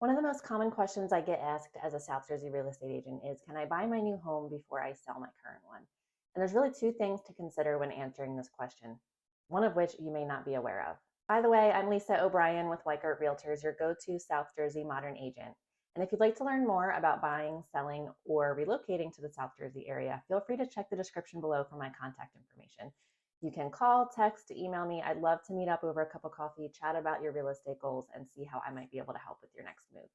One of the most common questions I get asked as a South Jersey real estate agent is, can I buy my new home before I sell my current one? And there's really two things to consider when answering this question, one of which you may not be aware of. By the way, I'm Lisa O'Brien with Weikert Realtors, your go-to South Jersey modern agent. And if you'd like to learn more about buying, selling, or relocating to the South Jersey area, feel free to check the description below for my contact information. You can call, text, email me. I'd love to meet up over a cup of coffee, chat about your real estate goals, and see how I might be able to help with your next move.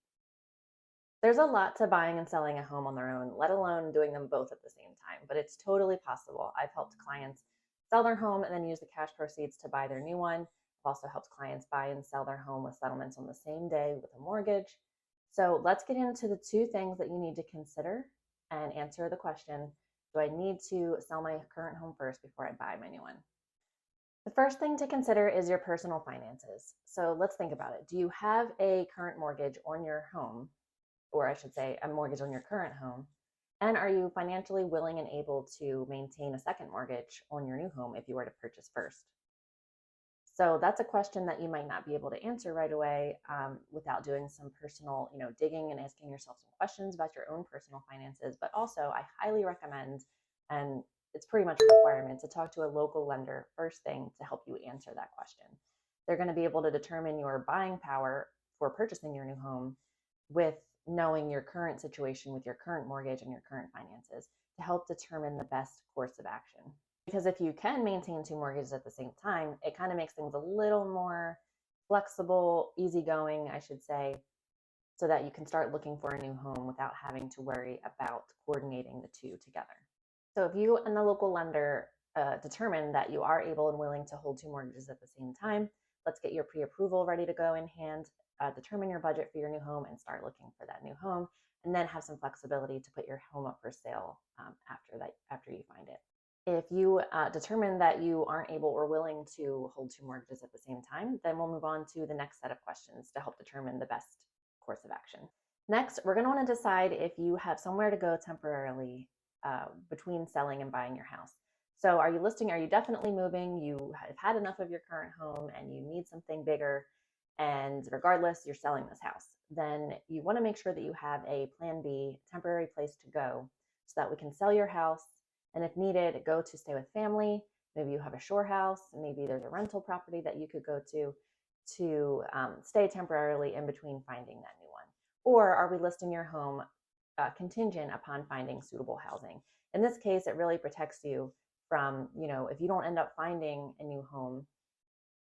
There's a lot to buying and selling a home on their own, let alone doing them both at the same time, but it's totally possible. I've helped clients sell their home and then use the cash proceeds to buy their new one. I've also helped clients buy and sell their home with settlements on the same day with a mortgage. So let's get into the two things that you need to consider and answer the question, do I need to sell my current home first before I buy my new one? The first thing to consider is your personal finances. So let's think about it. Do you have a current mortgage on your home, or I should say a mortgage on your current home? And are you financially willing and able to maintain a second mortgage on your new home if you were to purchase first? So that's a question that you might not be able to answer right away without doing some personal, digging and asking yourself some questions about your own personal finances. But also, I highly recommend, and it's pretty much a requirement, to talk to a local lender first thing to help you answer that question. They're going to be able to determine your buying power for purchasing your new home with knowing your current situation with your current mortgage and your current finances to help determine the best course of action. Because if you can maintain two mortgages at the same time, it kind of makes things a little more flexible, easygoing, I should say, so that you can start looking for a new home without having to worry about coordinating the two together. So if you and the local lender determine that you are able and willing to hold two mortgages at the same time, let's get your pre-approval ready to go in hand, determine your budget for your new home and start looking for that new home, and then have some flexibility to put your home up for sale after you find it. If you determine that you aren't able or willing to hold two mortgages at the same time, then we'll move on to the next set of questions to help determine the best course of action. Next, we're going to want to decide if you have somewhere to go temporarily between selling and buying your house. So are you definitely moving? You have had enough of your current home and you need something bigger, and regardless, you're selling this house. Then you want to make sure that you have a plan B, temporary place to go, so that we can sell your house, and if needed, go to stay with family. Maybe you have a shore house, maybe there's a rental property that you could go to stay temporarily in between finding that new one. Or are we listing your home contingent upon finding suitable housing? In this case, it really protects you from, if you don't end up finding a new home,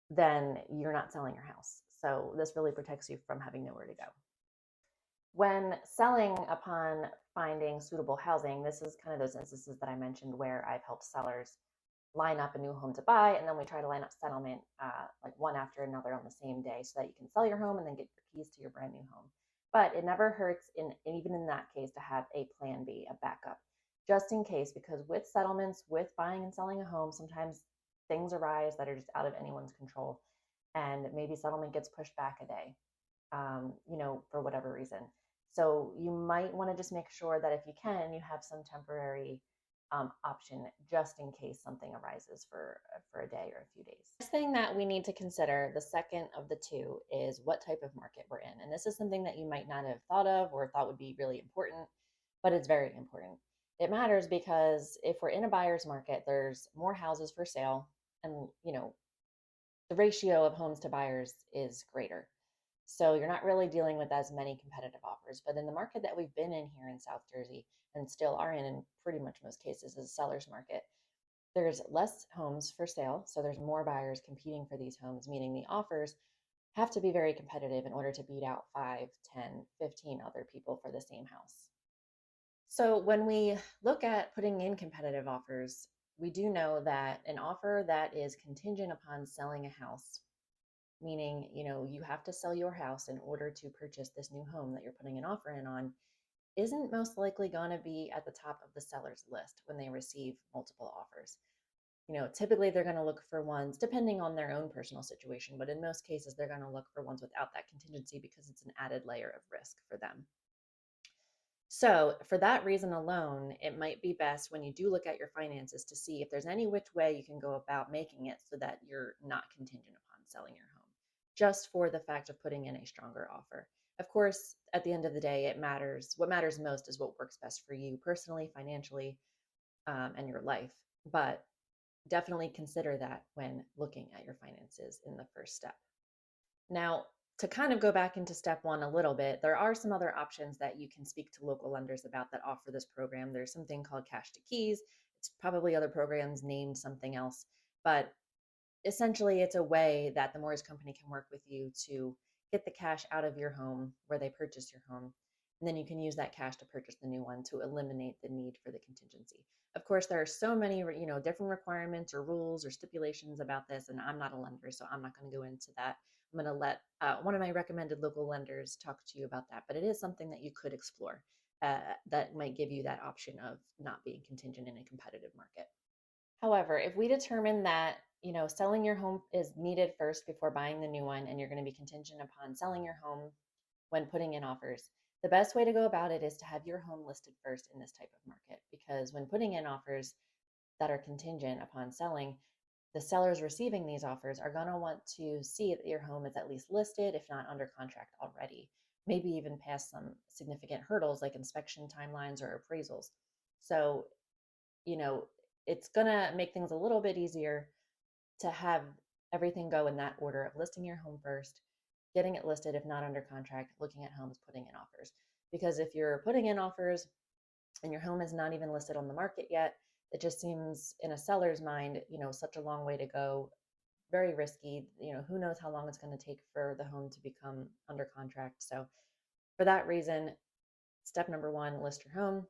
then you're not selling your house. So this really protects you from having nowhere to go. When selling upon finding suitable housing, this is kind of those instances that I mentioned where I've helped sellers line up a new home to buy, and then we try to line up settlement like one after another on the same day so that you can sell your home and then get your keys to your brand new home. But it never hurts, even in that case, to have a plan B, a backup, just in case, because with settlements, with buying and selling a home, sometimes things arise that are just out of anyone's control, and maybe settlement gets pushed back a day, for whatever reason. So you might want to just make sure that if you can, you have some temporary option just in case something arises for a day or a few days. Next thing that we need to consider, the second of the two, is what type of market we're in. And this is something that you might not have thought of or thought would be really important, but it's very important. It matters because if we're in a buyer's market, there's more houses for sale, and the ratio of homes to buyers is greater. So you're not really dealing with as many competitive offers. But in the market that we've been in here in South Jersey and still are in pretty much most cases, is a seller's market, there's less homes for sale. So there's more buyers competing for these homes, meaning the offers have to be very competitive in order to beat out 5, 10, 15 other people for the same house. So when we look at putting in competitive offers, we do know that an offer that is contingent upon selling a house, meaning, you have to sell your house in order to purchase this new home that you're putting an offer in on, isn't most likely going to be at the top of the seller's list when they receive multiple offers. Typically they're going to look for ones, depending on their own personal situation, but in most cases, they're going to look for ones without that contingency because it's an added layer of risk for them. So for that reason alone, it might be best when you do look at your finances to see if there's any which way you can go about making it so that you're not contingent upon selling your home, just for the fact of putting in a stronger offer. Of course, at the end of the day, it matters. What matters most is what works best for you personally, financially, and your life. But definitely consider that when looking at your finances in the first step. Now, to kind of go back into step one a little bit, there are some other options that you can speak to local lenders about that offer this program. There's something called Cash to Keys. It's probably other programs named something else, but essentially it's a way that the mortgage company can work with you to get the cash out of your home where they purchase your home, and then you can use that cash to purchase the new one to eliminate the need for the contingency. Of course, there are so many different requirements or rules or stipulations about this, and I'm not a lender, so I'm not going to go into that. I'm going to let one of my recommended local lenders talk to you about that, but it is something that you could explore that might give you that option of not being contingent in a competitive market. However, if we determine that, selling your home is needed first before buying the new one, and you're going to be contingent upon selling your home when putting in offers, the best way to go about it is to have your home listed first in this type of market. Because when putting in offers that are contingent upon selling, the sellers receiving these offers are going to want to see that your home is at least listed, if not under contract already, maybe even past some significant hurdles like inspection timelines or appraisals. So, you know, it's going to make things a little bit easier to have everything go in that order of listing your home first, getting it listed if not under contract, looking at homes, putting in offers. Because if you're putting in offers and your home is not even listed on the market yet, it just seems in a seller's mind, such a long way to go, very risky. Who knows how long it's going to take for the home to become under contract. So for that reason, step number one, list your home,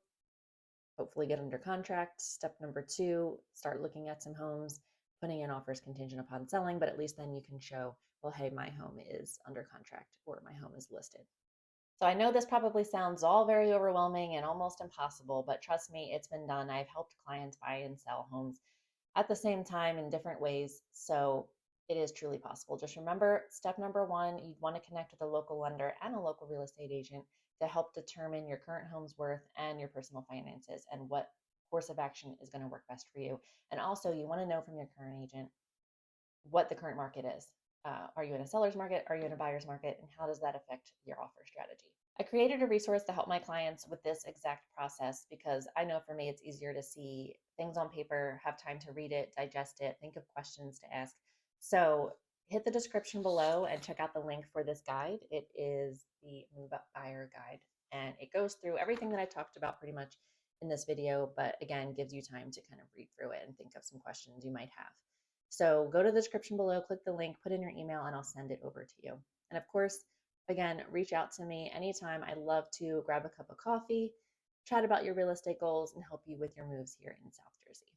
hopefully get under contract. Step number two, start looking at some homes, putting in offers contingent upon selling, but at least then you can show, well, hey, my home is under contract or my home is listed. So I know this probably sounds all very overwhelming and almost impossible, but trust me, it's been done. I've helped clients buy and sell homes at the same time in different ways. So it is truly possible. Just remember step number one, you'd want to connect with a local lender and a local real estate agent to help determine your current home's worth and your personal finances and what course of action is going to work best for you. And also, you want to know from your current agent what the current market is. Are you in a seller's market? Are you in a buyer's market? And how does that affect your offer strategy? I created a resource to help my clients with this exact process because I know for me it's easier to see things on paper, have time to read it, digest it, think of questions to ask. So hit the description below and check out the link for this guide. It is the Move Up Buyer Guide, and it goes through everything that I talked about pretty much in this video, but again, gives you time to kind of read through it and think of some questions you might have. So go to the description below, click the link, put in your email, and I'll send it over to you. And of course, again, reach out to me anytime. I'd love to grab a cup of coffee, chat about your real estate goals, and help you with your moves here in South Jersey.